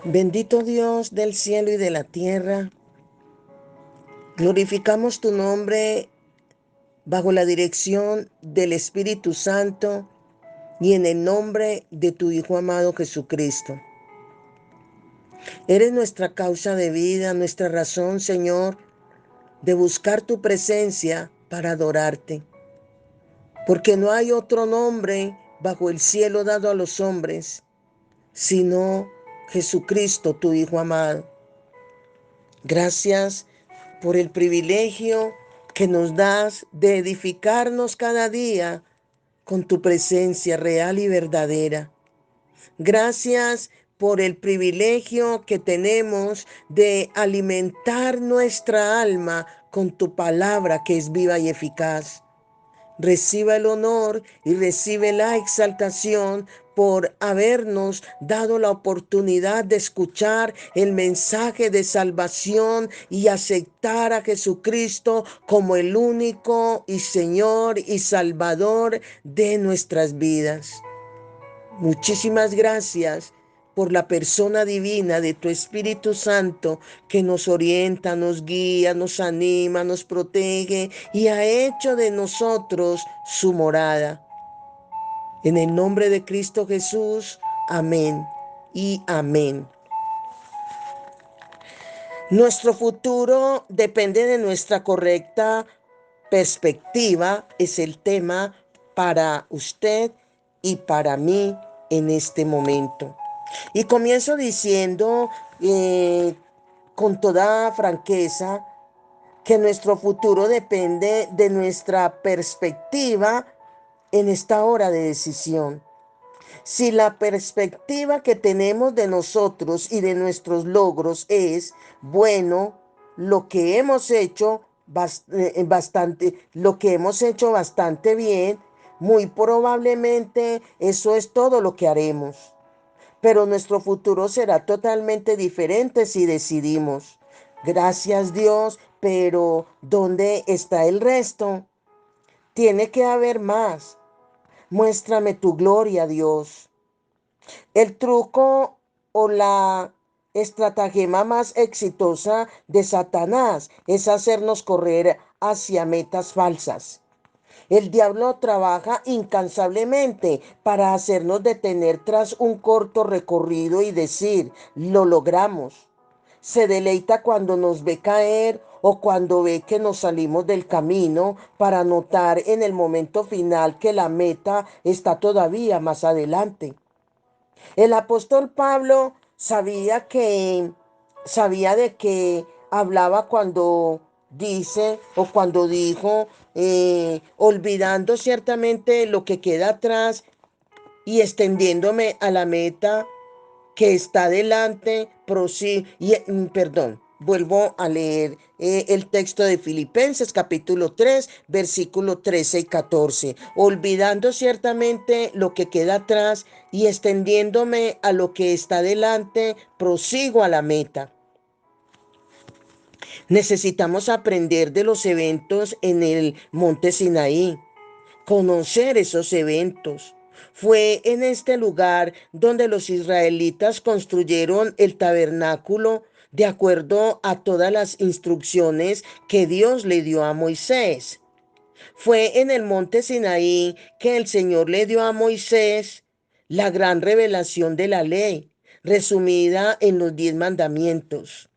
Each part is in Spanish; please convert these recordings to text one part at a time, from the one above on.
Bendito Dios del cielo y de la tierra, glorificamos tu nombre bajo la dirección del Espíritu Santo y en el nombre de tu Hijo amado Jesucristo. Eres nuestra causa de vida, nuestra razón, Señor, de buscar tu presencia para adorarte. Porque no hay otro nombre bajo el cielo dado a los hombres, sino Jesucristo, tu Hijo amado. Gracias por el privilegio que nos das de edificarnos cada día con tu presencia real y verdadera. Gracias por el privilegio que tenemos de alimentar nuestra alma con tu palabra que es viva y eficaz. Reciba el honor y recibe la exaltación por habernos dado la oportunidad de escuchar el mensaje de salvación y aceptar a Jesucristo como el único y Señor y Salvador de nuestras vidas. Muchísimas gracias por la persona divina de tu Espíritu Santo que nos orienta, nos guía, nos anima, nos protege y ha hecho de nosotros su morada. En el nombre de Cristo Jesús, amén y amén. Nuestro futuro depende de nuestra correcta perspectiva, es el tema para usted y para mí en este momento. Y comienzo diciendo con toda franqueza que nuestro futuro depende de nuestra perspectiva en esta hora de decisión. Si la perspectiva que tenemos de nosotros y de nuestros logros es, bueno, lo que hemos hecho bastante bien, muy probablemente eso es todo lo que haremos. Pero nuestro futuro será totalmente diferente si decidimos. Gracias Dios, pero ¿dónde está el resto? Tiene que haber más. Muéstrame tu gloria, Dios. El truco o la estratagema más exitosa de Satanás es hacernos correr hacia metas falsas. El diablo trabaja incansablemente para hacernos detener tras un corto recorrido y decir, lo logramos. Se deleita cuando nos ve caer o cuando ve que nos salimos del camino para notar en el momento final que la meta está todavía más adelante. El apóstol Pablo sabía de que hablaba cuando dice o cuando dijo, olvidando ciertamente lo que queda atrás y extendiéndome a la meta que está delante, perdón, vuelvo a leer el texto de Filipenses capítulo 3, versículo 13 y 14. Olvidando ciertamente lo que queda atrás y extendiéndome a lo que está delante, prosigo a la meta. Necesitamos aprender de los eventos en el monte Sinaí, conocer esos eventos. Fue en este lugar donde los israelitas construyeron el tabernáculo de acuerdo a todas las instrucciones que Dios le dio a Moisés. Fue en el monte Sinaí que el Señor le dio a Moisés la gran revelación de la ley, resumida en los 10 mandamientos.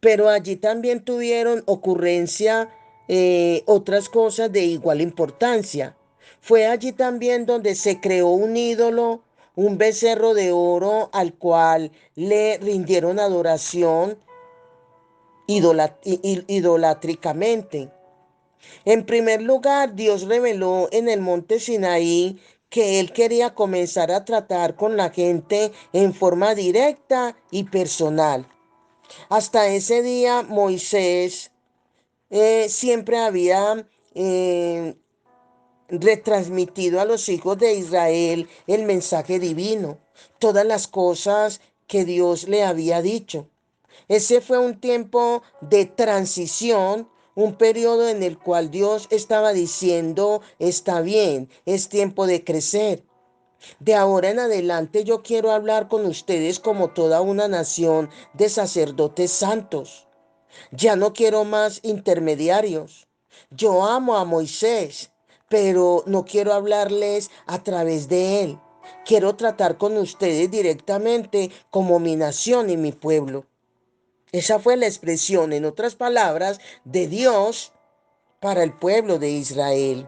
Pero allí también tuvieron ocurrencia otras cosas de igual importancia. Fue allí también donde se creó un ídolo, un becerro de oro al cual le rindieron adoración idolátricamente. En primer lugar, Dios reveló en el monte Sinaí que Él quería comenzar a tratar con la gente en forma directa y personal. Hasta ese día Moisés siempre había retransmitido a los hijos de Israel el mensaje divino, todas las cosas que Dios le había dicho. Ese fue un tiempo de transición, un periodo en el cual Dios estaba diciendo, está bien, es tiempo de crecer. De ahora en adelante yo quiero hablar con ustedes como toda una nación de sacerdotes santos. Ya no quiero más intermediarios. Yo amo a Moisés, pero no quiero hablarles a través de él. Quiero tratar con ustedes directamente como mi nación y mi pueblo. Esa fue la expresión, en otras palabras, de Dios para el pueblo de Israel.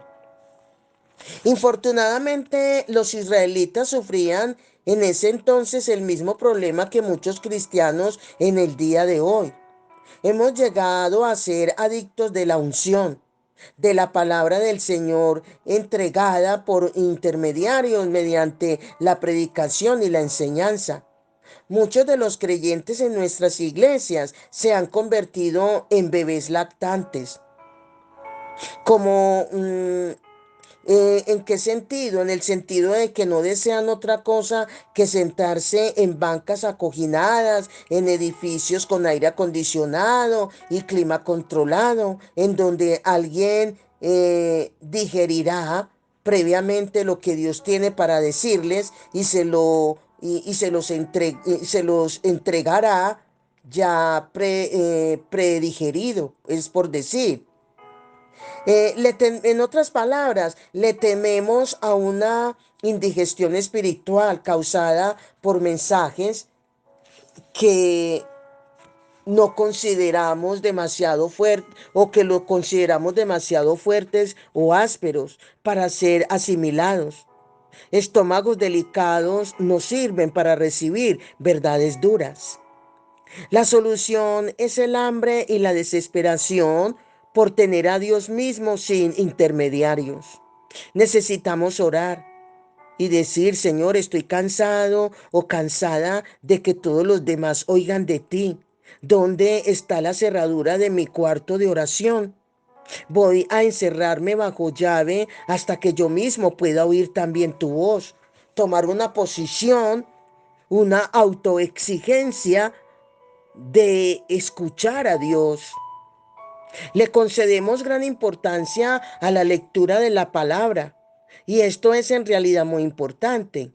Infortunadamente, los israelitas sufrían en ese entonces el mismo problema que muchos cristianos en el día de hoy. Hemos llegado a ser adictos de la unción, de la palabra del Señor entregada por intermediarios mediante la predicación y la enseñanza. Muchos de los creyentes en nuestras iglesias se han convertido en bebés lactantes, como ¿en qué sentido? En el sentido de que no desean otra cosa que sentarse en bancas acoginadas, en edificios con aire acondicionado y clima controlado, en donde alguien digerirá previamente lo que Dios tiene para decirles y se los entregará ya predigerido, es por decir. En otras palabras, le tememos a una indigestión espiritual causada por mensajes que no consideramos demasiado fuertes o que lo consideramos demasiado fuertes o ásperos para ser asimilados. Estómagos delicados no sirven para recibir verdades duras. La solución es el hambre y la desesperación por tener a Dios mismo sin intermediarios. Necesitamos orar y decir, Señor, estoy cansado o cansada de que todos los demás oigan de ti. ¿Dónde está la cerradura de mi cuarto de oración? Voy a encerrarme bajo llave hasta que yo mismo pueda oír también tu voz. Tomar una posición, una autoexigencia de escuchar a Dios. Le concedemos gran importancia a la lectura de la palabra y esto es en realidad muy importante.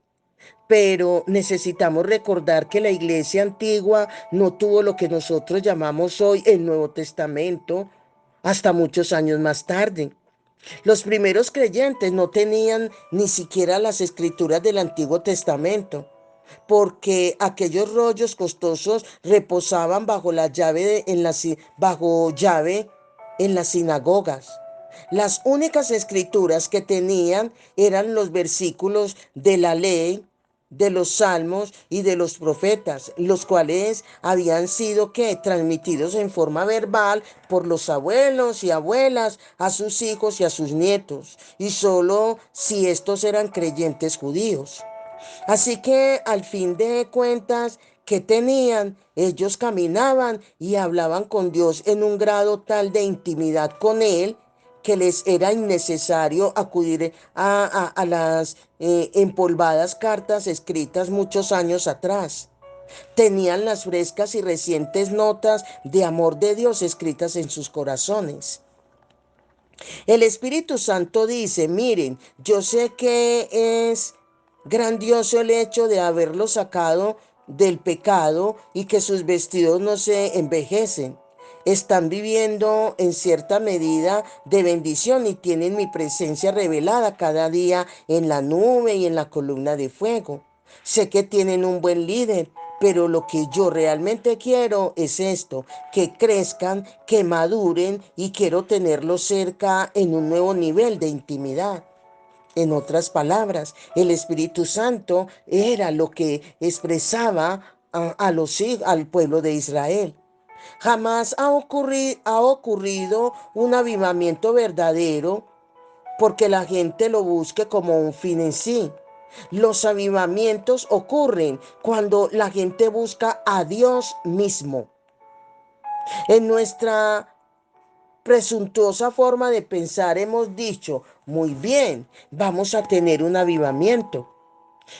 Pero necesitamos recordar que la iglesia antigua no tuvo lo que nosotros llamamos hoy el Nuevo Testamento hasta muchos años más tarde. Los primeros creyentes no tenían ni siquiera las escrituras del Antiguo Testamento, porque aquellos rollos costosos reposaban bajo la llave bajo llave en las sinagogas. Las únicas escrituras que tenían eran los versículos de la ley, de los salmos y de los profetas, los cuales habían sido transmitidos en forma verbal por los abuelos y abuelas a sus hijos y a sus nietos, y solo si estos eran creyentes judíos. Así que al fin de cuentas, ¿qué tenían? Ellos caminaban y hablaban con Dios en un grado tal de intimidad con Él que les era innecesario acudir a las empolvadas cartas escritas muchos años atrás. Tenían las frescas y recientes notas de amor de Dios escritas en sus corazones. El Espíritu Santo dice, miren, yo sé que es grandioso el hecho de haberlo sacado del pecado y que sus vestidos no se envejecen. Están viviendo en cierta medida de bendición y tienen mi presencia revelada cada día en la nube y en la columna de fuego. Sé que tienen un buen líder, pero lo que yo realmente quiero es esto, que crezcan, que maduren y quiero tenerlos cerca en un nuevo nivel de intimidad. En otras palabras, el Espíritu Santo era lo que expresaba al pueblo de Israel. Jamás ha ocurrido un avivamiento verdadero porque la gente lo busque como un fin en sí. Los avivamientos ocurren cuando la gente busca a Dios mismo. En nuestra presuntuosa forma de pensar hemos dicho, muy bien, vamos a tener un avivamiento.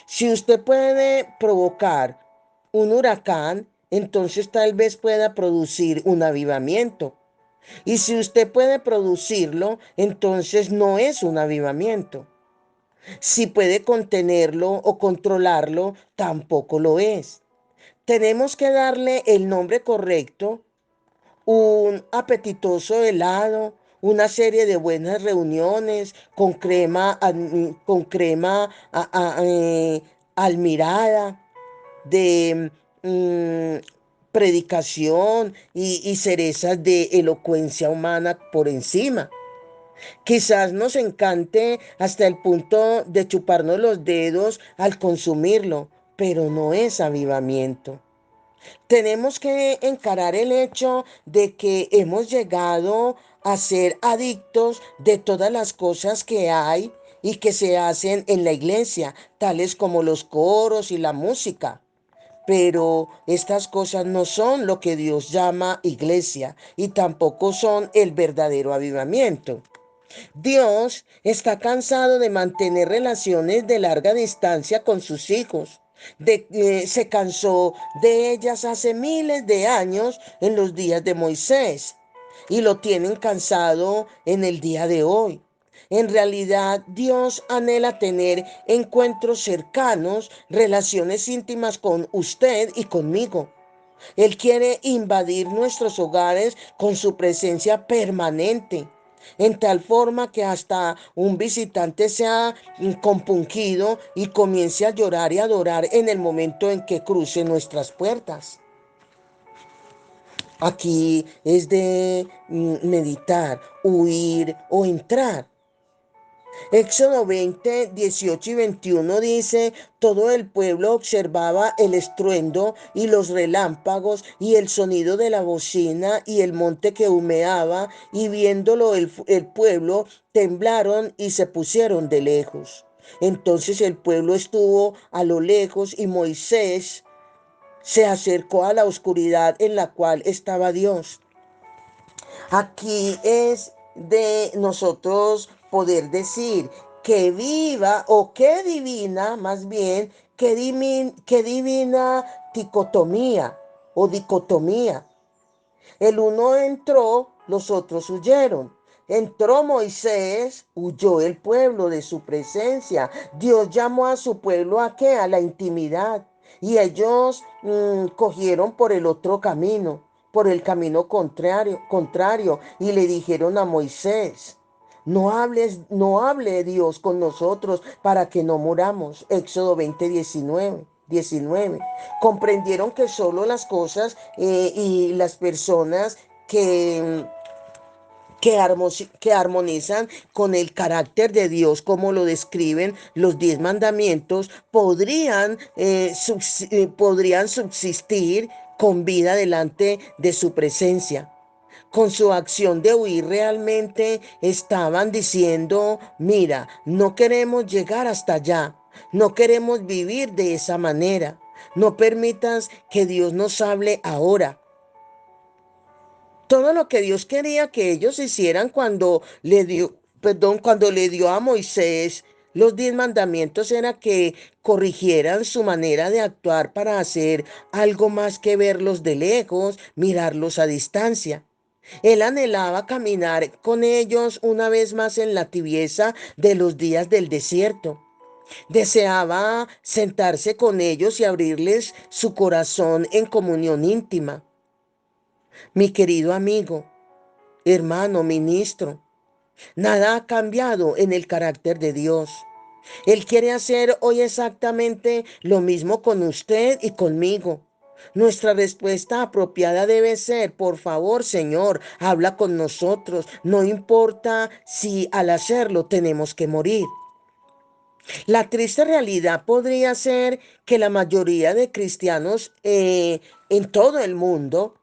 Si usted puede provocar un huracán, entonces tal vez pueda producir un avivamiento. Y si usted puede producirlo, entonces no es un avivamiento. Si puede contenerlo o controlarlo, tampoco lo es. Tenemos que darle el nombre correcto: un apetitoso helado, una serie de buenas reuniones con crema almirada, de predicación y cerezas de elocuencia humana por encima. Quizás nos encante hasta el punto de chuparnos los dedos al consumirlo, pero no es avivamiento. Tenemos que encarar el hecho de que hemos llegado a ser adictos de todas las cosas que hay y que se hacen en la iglesia, tales como los coros y la música. Pero estas cosas no son lo que Dios llama iglesia y tampoco son el verdadero avivamiento. Dios está cansado de mantener relaciones de larga distancia con sus hijos. Se cansó de ellas hace miles de años en los días de Moisés y lo tienen cansado en el día de hoy. En realidad, Dios anhela tener encuentros cercanos, relaciones íntimas con usted y conmigo. Él quiere invadir nuestros hogares con su presencia permanente, en tal forma que hasta un visitante sea compungido y comience a llorar y adorar en el momento en que cruce nuestras puertas. Aquí es de meditar, huir o entrar. Éxodo 20, 18 y 21 dice: todo el pueblo observaba el estruendo y los relámpagos y el sonido de la bocina y el monte que humeaba, y viéndolo el pueblo temblaron y se pusieron de lejos. Entonces el pueblo estuvo a lo lejos y Moisés se acercó a la oscuridad en la cual estaba Dios. Aquí es de nosotros poder decir que viva o que divina, más bien, que divina dicotomía o dicotomía. El uno entró, los otros huyeron. Entró Moisés, huyó el pueblo de su presencia. Dios llamó a su pueblo ¿a qué? A la intimidad. Y ellos cogieron por el otro camino, por el camino contrario, y le dijeron a Moisés: no hable Dios con nosotros para que no muramos. Éxodo 20, 19. Comprendieron que solo las cosas y las personas que armonizan con el carácter de Dios, como lo describen los 10 mandamientos, podrían subsistir con vida delante de su presencia. Con su acción de huir realmente estaban diciendo: mira, no queremos llegar hasta allá, no queremos vivir de esa manera, no permitas que Dios nos hable ahora. Todo lo que Dios quería que ellos hicieran cuando le dio a Moisés los 10 mandamientos, era que corrigieran su manera de actuar para hacer algo más que verlos de lejos, mirarlos a distancia. Él anhelaba caminar con ellos una vez más en la tibieza de los días del desierto. Deseaba sentarse con ellos y abrirles su corazón en comunión íntima. Mi querido amigo, hermano, ministro, nada ha cambiado en el carácter de Dios. Él quiere hacer hoy exactamente lo mismo con usted y conmigo. Nuestra respuesta apropiada debe ser: por favor, Señor, habla con nosotros. No importa si al hacerlo tenemos que morir. La triste realidad podría ser que la mayoría de cristianos en todo el mundo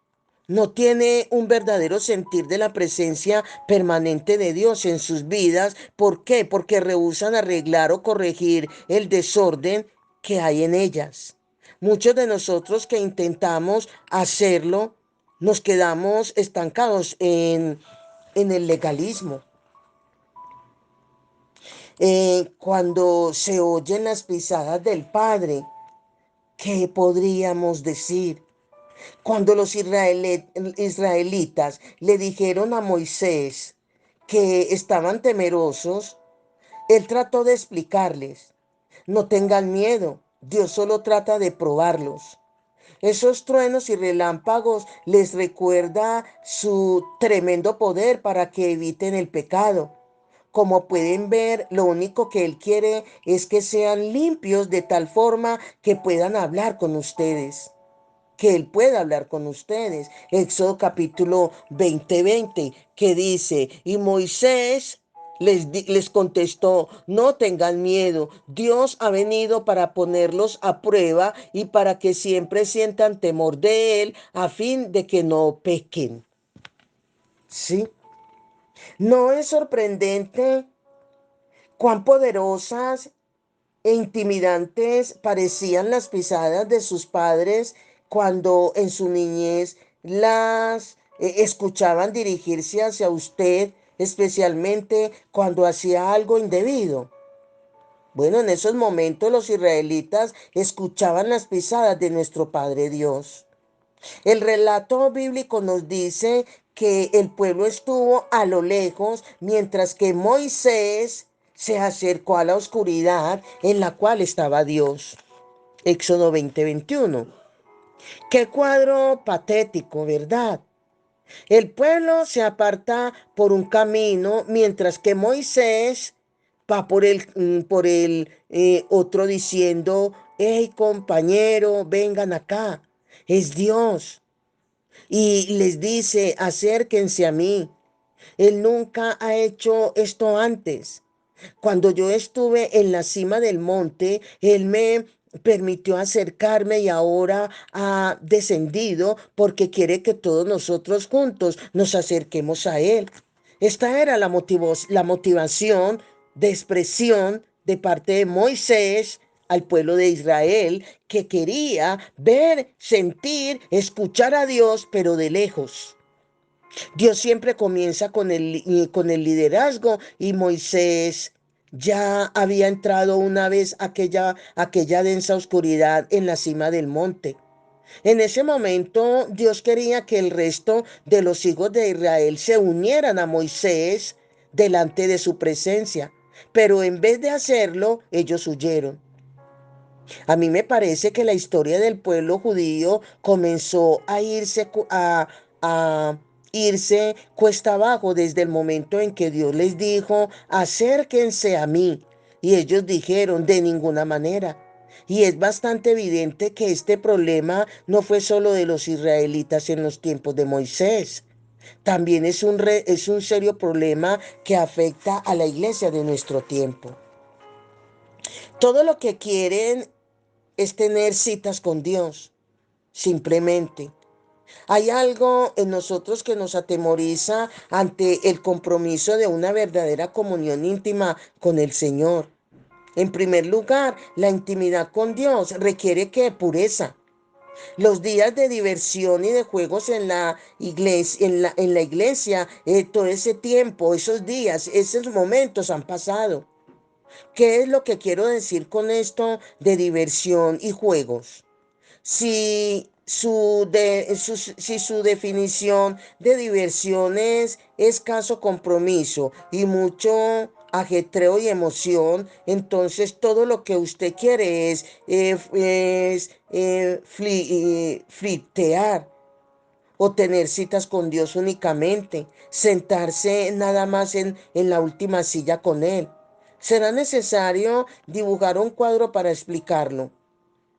no tiene un verdadero sentir de la presencia permanente de Dios en sus vidas. ¿Por qué? Porque rehúsan arreglar o corregir el desorden que hay en ellas. Muchos de nosotros que intentamos hacerlo nos quedamos estancados en el legalismo. Cuando se oyen las pisadas del Padre, ¿qué podríamos decir? Cuando los israelitas le dijeron a Moisés que estaban temerosos, Él trató de explicarles, no tengan miedo, Dios solo trata de probarlos. Esos truenos y relámpagos les recuerda su tremendo poder para que eviten el pecado. Como pueden ver, lo único que Él quiere es que sean limpios de tal forma que puedan hablar con ustedes, que Él pueda hablar con ustedes. Éxodo capítulo 20 que dice, y Moisés les contestó, no tengan miedo, Dios ha venido para ponerlos a prueba y para que siempre sientan temor de Él a fin de que no pequen. ¿Sí? ¿No es sorprendente cuán poderosas e intimidantes parecían las pisadas de sus padres cuando en su niñez las escuchaban dirigirse hacia usted, especialmente cuando hacía algo indebido? Bueno, en esos momentos los israelitas escuchaban las pisadas de nuestro Padre Dios. El relato bíblico nos dice que el pueblo estuvo a lo lejos mientras que Moisés se acercó a la oscuridad en la cual estaba Dios. Éxodo 20:21. Qué cuadro patético, ¿verdad? El pueblo se aparta por un camino mientras que Moisés va por el otro diciendo, hey compañero, vengan acá. Es Dios y les dice, acérquense a mí. Él nunca ha hecho esto antes. Cuando yo estuve en la cima del monte, Él me permitió acercarme y ahora ha descendido porque quiere que todos nosotros juntos nos acerquemos a Él. Esta era la motivación de expresión de parte de Moisés al pueblo de Israel, que quería ver, sentir, escuchar a Dios, pero de lejos. Dios siempre comienza con el liderazgo y Moisés ya había entrado una vez aquella densa oscuridad en la cima del monte. En ese momento Dios quería que el resto de los hijos de Israel se unieran a Moisés delante de su presencia, pero en vez de hacerlo, ellos huyeron. A mí me parece que la historia del pueblo judío comenzó a irse cuesta abajo desde el momento en que Dios les dijo, acérquense a mí. Y ellos dijeron, de ninguna manera. Y es bastante evidente que este problema no fue solo de los israelitas en los tiempos de Moisés. También es un serio problema que afecta a la iglesia de nuestro tiempo. Todo lo que quieren es tener citas con Dios, simplemente. Hay algo en nosotros que nos atemoriza ante el compromiso de una verdadera comunión íntima con el Señor. En primer lugar, la intimidad con Dios requiere que pureza. Los días de diversión y de juegos en la iglesia, todo ese tiempo, esos días, esos momentos han pasado. ¿Qué es lo que quiero decir con esto de diversión y juegos? Si su definición de diversión es escaso compromiso y mucho ajetreo y emoción, entonces todo lo que usted quiere es flirtear o tener citas con Dios únicamente, sentarse nada más en la última silla con Él. Será necesario dibujar un cuadro para explicarlo.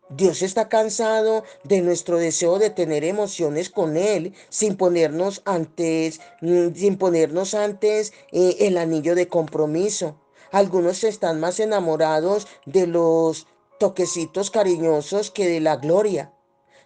Dios está cansado de nuestro deseo de tener emociones con Él sin ponernos antes el anillo de compromiso. Algunos están más enamorados de los toquecitos cariñosos que de la gloria.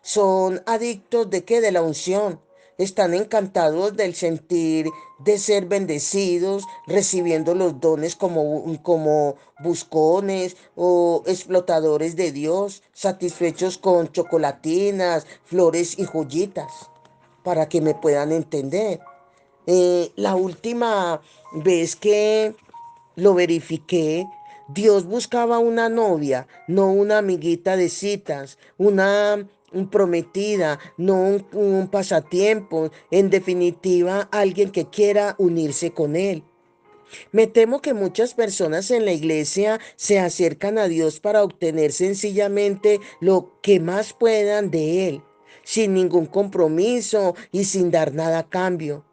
Son adictos de qué? De la unción. Están encantados del sentir de ser bendecidos, recibiendo los dones como buscones o explotadores de Dios, satisfechos con chocolatinas, flores y joyitas, para que me puedan entender. La última vez que lo verifiqué, Dios buscaba una novia, no una amiguita de citas, una prometida, no un pasatiempo, en definitiva, alguien que quiera unirse con Él. Me temo que muchas personas en la iglesia se acercan a Dios para obtener sencillamente lo que más puedan de Él, sin ningún compromiso y sin dar nada a cambio.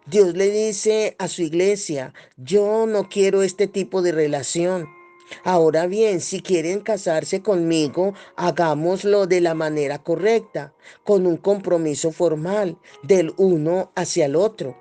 Dios le dice a su iglesia, yo no quiero este tipo de relación. Ahora bien, si quieren casarse conmigo, hagámoslo de la manera correcta, con un compromiso formal del uno hacia el otro.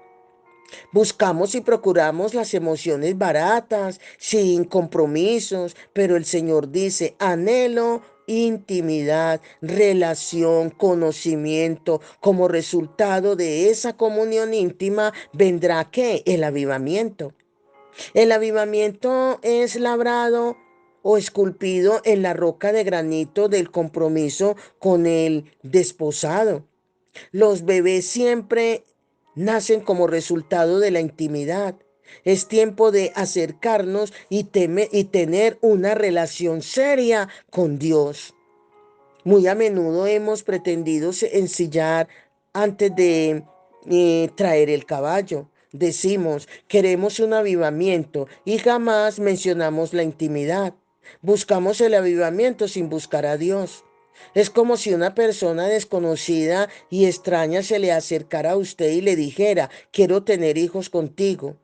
Buscamos y procuramos las emociones baratas, sin compromisos, pero el Señor dice, anhelo intimidad, relación, conocimiento. Como resultado de esa comunión íntima vendrá ¿qué? El avivamiento. El avivamiento es labrado o esculpido en la roca de granito del compromiso con el desposado. Los bebés siempre nacen como resultado de la intimidad. Es tiempo de acercarnos y tener una relación seria con Dios. Muy a menudo hemos pretendido ensillar antes de traer el caballo. Decimos, queremos un avivamiento y jamás mencionamos la intimidad. Buscamos el avivamiento sin buscar a Dios. Es como si una persona desconocida y extraña se le acercara a usted y le dijera, quiero tener hijos contigo.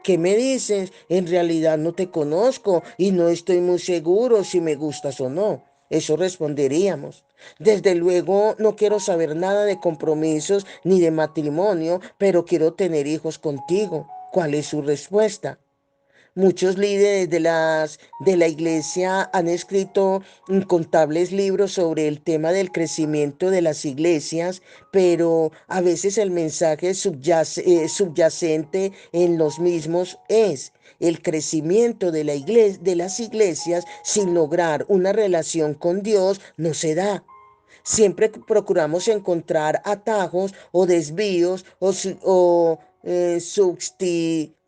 ¿Qué me dices? En realidad no te conozco y no estoy muy seguro si me gustas o no. Eso responderíamos. Desde luego no quiero saber nada de compromisos ni de matrimonio, pero quiero tener hijos contigo. ¿Cuál es su respuesta? Muchos líderes de la iglesia han escrito incontables libros sobre el tema del crecimiento de las iglesias, pero a veces el mensaje subyacente en los mismos es el crecimiento de de las iglesias sin lograr una relación con Dios no se da. Siempre procuramos encontrar atajos o desvíos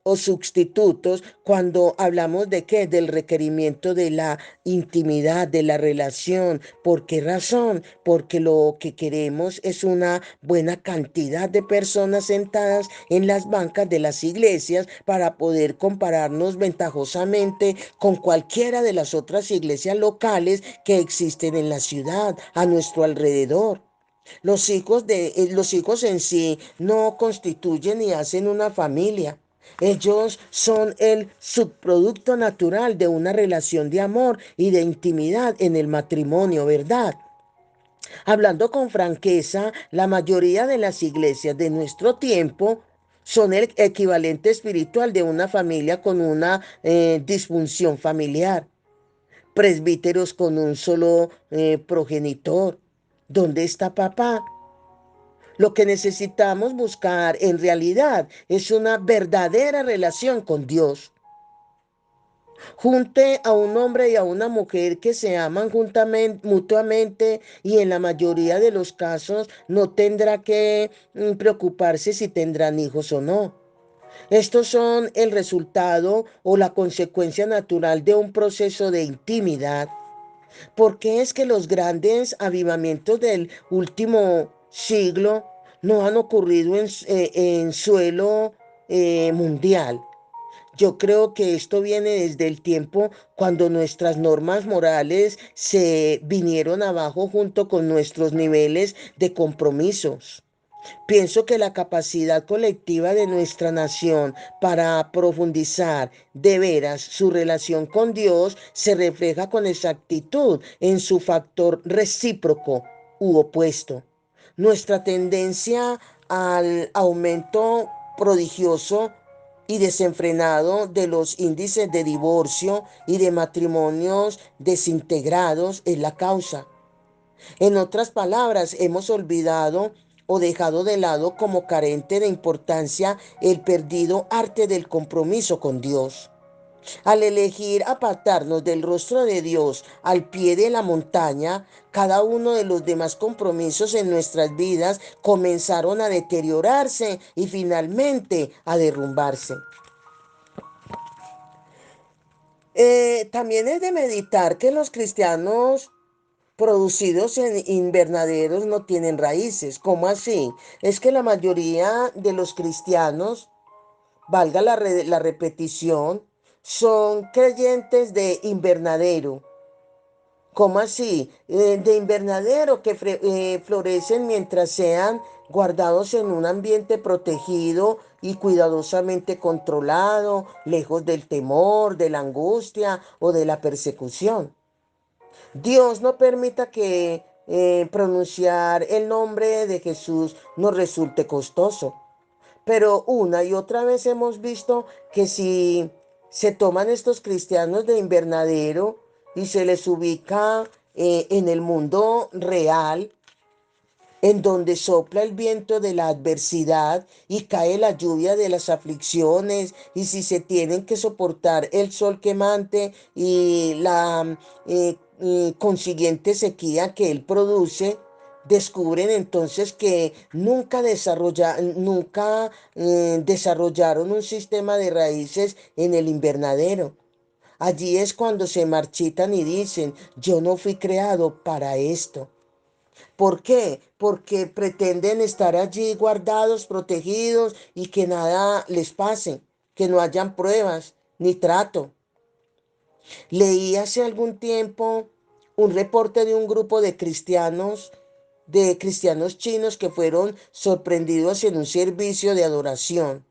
o sustitutos cuando hablamos de qué, del requerimiento de la intimidad, de la relación. ¿Por qué razón? Porque lo que queremos es una buena cantidad de personas sentadas en las bancas de las iglesias para poder compararnos ventajosamente con cualquiera de las otras iglesias locales que existen en la ciudad, a nuestro alrededor. Los hijos en sí no constituyen ni hacen una familia. Ellos son el subproducto natural de una relación de amor y de intimidad en el matrimonio, ¿verdad? Hablando con franqueza, la mayoría de las iglesias de nuestro tiempo son el equivalente espiritual de una familia con una disfunción familiar. Presbíteros con un solo progenitor. ¿Dónde está papá? Lo que necesitamos buscar en realidad es una verdadera relación con Dios. Junte a un hombre y a una mujer que se aman juntamente, mutuamente y en la mayoría de los casos no tendrá que preocuparse si tendrán hijos o no. Estos son el resultado o la consecuencia natural de un proceso de intimidad. ¿Por qué es que los grandes avivamientos del último siglo no han ocurrido en suelo mundial? Yo creo que esto viene desde el tiempo cuando nuestras normas morales se vinieron abajo junto con nuestros niveles de compromisos. Pienso que la capacidad colectiva de nuestra nación para profundizar de veras su relación con Dios se refleja con exactitud en su factor recíproco u opuesto. Nuestra tendencia al aumento prodigioso y desenfrenado de los índices de divorcio y de matrimonios desintegrados es la causa. En otras palabras, hemos olvidado o dejado de lado como carente de importancia el perdido arte del compromiso con Dios. Al elegir apartarnos del rostro de Dios al pie de la montaña, cada uno de los demás compromisos en nuestras vidas comenzaron a deteriorarse y finalmente a derrumbarse. También es de meditar que los cristianos producidos en invernaderos no tienen raíces. ¿Cómo así? Es que la mayoría de los cristianos valga la repetición, son creyentes de invernadero. ¿Cómo así? De invernadero que florecen mientras sean guardados en un ambiente protegido y cuidadosamente controlado, lejos del temor, de la angustia o de la persecución. Dios no permita que pronunciar el nombre de Jesús nos resulte costoso. Pero una y otra vez hemos visto que si se toman estos cristianos de invernadero y se les ubica en el mundo real, en donde sopla el viento de la adversidad y cae la lluvia de las aflicciones, y si se tienen que soportar el sol quemante y la consiguiente sequía que él produce, descubren entonces que nunca desarrollaron un sistema de raíces en el invernadero. Allí es cuando se marchitan y dicen, yo no fui creado para esto. ¿Por qué? Porque pretenden estar allí guardados, protegidos y que nada les pase, que no hayan pruebas ni trato. Leí hace algún tiempo un reporte de un grupo de cristianos chinos que fueron sorprendidos en un servicio de adoración.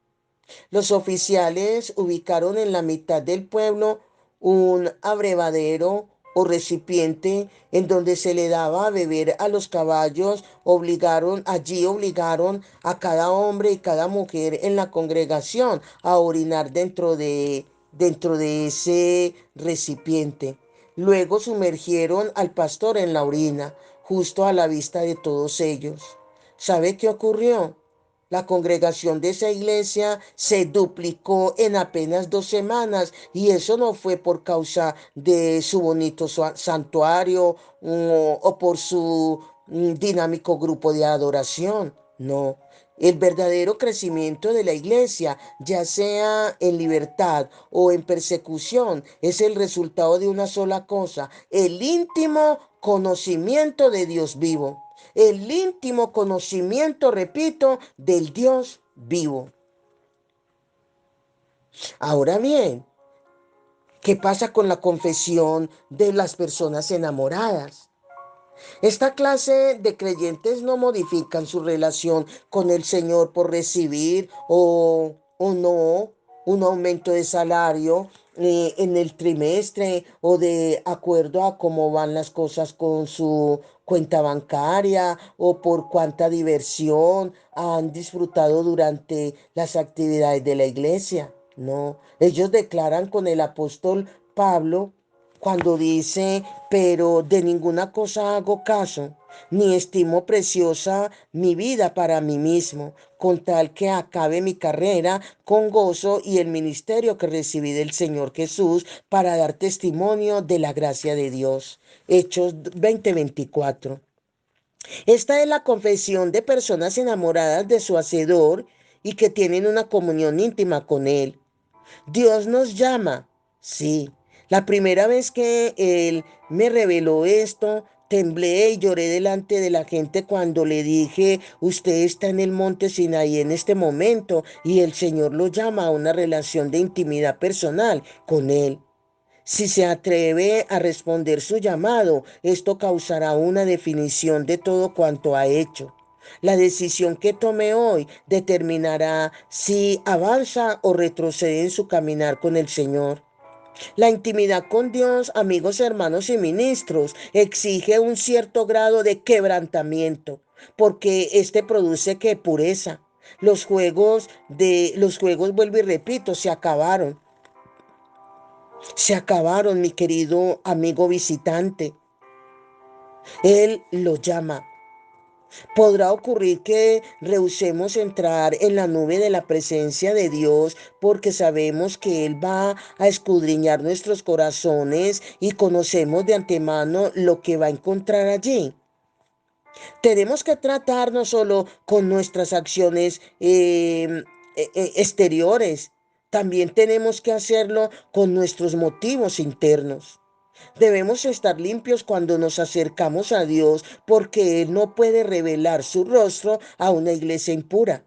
Los oficiales ubicaron en la mitad del pueblo un abrevadero o recipiente en donde se le daba a beber a los caballos. Allí obligaron a cada hombre y cada mujer en la congregación a orinar dentro de ese recipiente. Luego sumergieron al pastor en la orina, justo a la vista de todos ellos. ¿Sabe qué ocurrió? La congregación de esa iglesia se duplicó en apenas 2 semanas, y eso no fue por causa de su bonito santuario o por su dinámico grupo de adoración. No. El verdadero crecimiento de la iglesia, ya sea en libertad o en persecución, es el resultado de una sola cosa: el íntimo conocimiento de Dios vivo. El íntimo conocimiento, repito, del Dios vivo. Ahora bien, ¿qué pasa con la confesión de las personas enamoradas? Esta clase de creyentes no modifican su relación con el Señor por recibir o no un aumento de salario en el trimestre, o de acuerdo a cómo van las cosas con su cuenta bancaria, o por cuánta diversión han disfrutado durante las actividades de la iglesia. No, ellos declaran con el apóstol Pablo cuando dice, pero de ninguna cosa hago caso, ni estimo preciosa mi vida para mí mismo, con tal que acabe mi carrera con gozo y el ministerio que recibí del Señor Jesús para dar testimonio de la gracia de Dios. Hechos 20:24. Esta es la confesión de personas enamoradas de su Hacedor y que tienen una comunión íntima con Él. Dios nos llama, sí. La primera vez que Él me reveló esto, temblé y lloré delante de la gente cuando le dije, usted está en el monte Sinaí en este momento y el Señor lo llama a una relación de intimidad personal con Él. Si se atreve a responder su llamado, esto causará una definición de todo cuanto ha hecho. La decisión que tome hoy determinará si avanza o retrocede en su caminar con el Señor. La intimidad con Dios, amigos, hermanos y ministros, exige un cierto grado de quebrantamiento, porque este produce que pureza. Los juegos, vuelvo y repito, se acabaron. Se acabaron, mi querido amigo visitante. Él lo llama. Podrá ocurrir que rehusemos entrar en la nube de la presencia de Dios porque sabemos que Él va a escudriñar nuestros corazones y conocemos de antemano lo que va a encontrar allí. Tenemos que tratar no solo con nuestras acciones exteriores, también tenemos que hacerlo con nuestros motivos internos. Debemos estar limpios cuando nos acercamos a Dios, porque Él no puede revelar su rostro a una iglesia impura.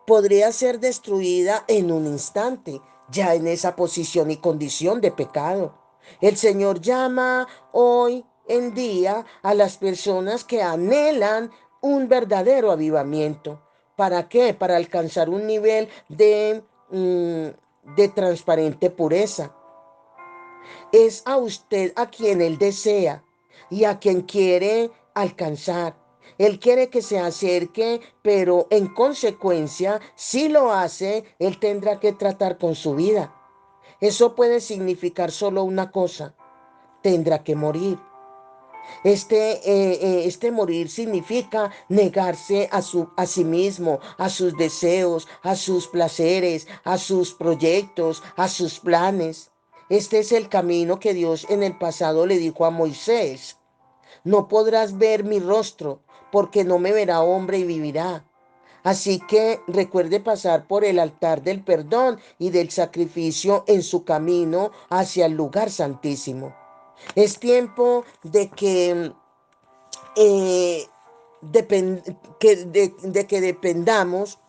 podría ser destruida en un instante, ya en esa posición y condición de pecado. El Señor llama hoy en día a las personas que anhelan un verdadero avivamiento. ¿Para qué? Para alcanzar un nivel de transparente pureza. Es a usted a quien Él desea y a quien quiere alcanzar. Él quiere que se acerque, pero en consecuencia, si lo hace, Él tendrá que tratar con su vida. Eso puede significar solo una cosa: tendrá que morir. Este morir significa negarse a sí mismo, a sus deseos, a sus placeres, a sus proyectos, a sus planes. Este es el camino que Dios en el pasado le dijo a Moisés: no podrás ver mi rostro, porque no me verá hombre y vivirá. Así que recuerde pasar por el altar del perdón y del sacrificio en su camino hacia el lugar santísimo. Es tiempo eh, de que dependamos,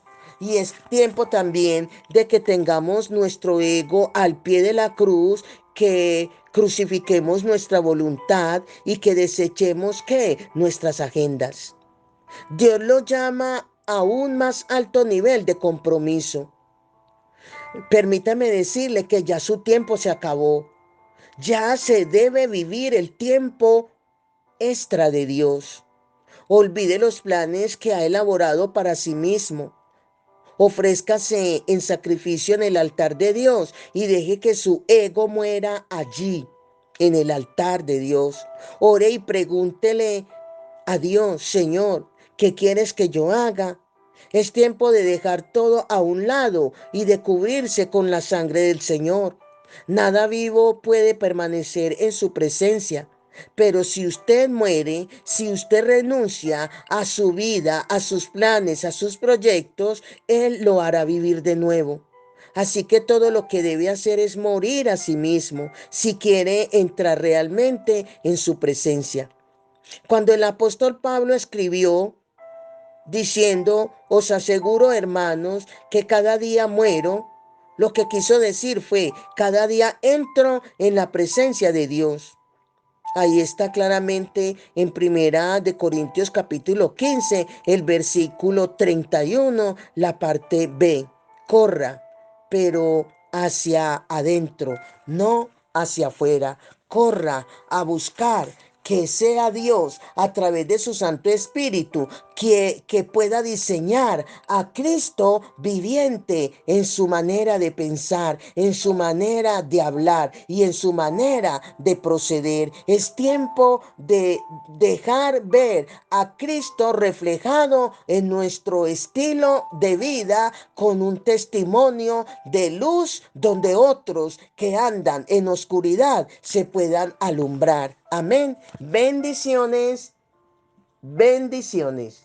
y es tiempo también de que tengamos nuestro ego al pie de la cruz, que crucifiquemos nuestra voluntad y que desechemos ¿qué? Nuestras agendas. Dios lo llama a un más alto nivel de compromiso. Permítame decirle que ya su tiempo se acabó. Ya se debe vivir el tiempo extra de Dios. Olvide los planes que ha elaborado para sí mismo. Ofrézcase en sacrificio en el altar de Dios y deje que su ego muera allí, en el altar de Dios. Ore y pregúntele a Dios: Señor, ¿qué quieres que yo haga? Es tiempo de dejar todo a un lado y de cubrirse con la sangre del Señor. Nada vivo puede permanecer en su presencia. Pero si usted muere, si usted renuncia a su vida, a sus planes, a sus proyectos, Él lo hará vivir de nuevo. Así que todo lo que debe hacer es morir a sí mismo si quiere entrar realmente en su presencia. Cuando el apóstol Pablo escribió diciendo: os aseguro, hermanos, que cada día muero, lo que quiso decir fue: cada día entro en la presencia de Dios. Ahí está claramente en Primera de Corintios capítulo 15, el versículo 31, la parte B. Corra, pero hacia adentro, no hacia afuera. Corra a buscar que sea Dios a través de su Santo Espíritu que pueda diseñar a Cristo viviente en su manera de pensar, en su manera de hablar y en su manera de proceder. Es tiempo de dejar ver a Cristo reflejado en nuestro estilo de vida, con un testimonio de luz donde otros que andan en oscuridad se puedan alumbrar. Amén. Bendiciones. Bendiciones.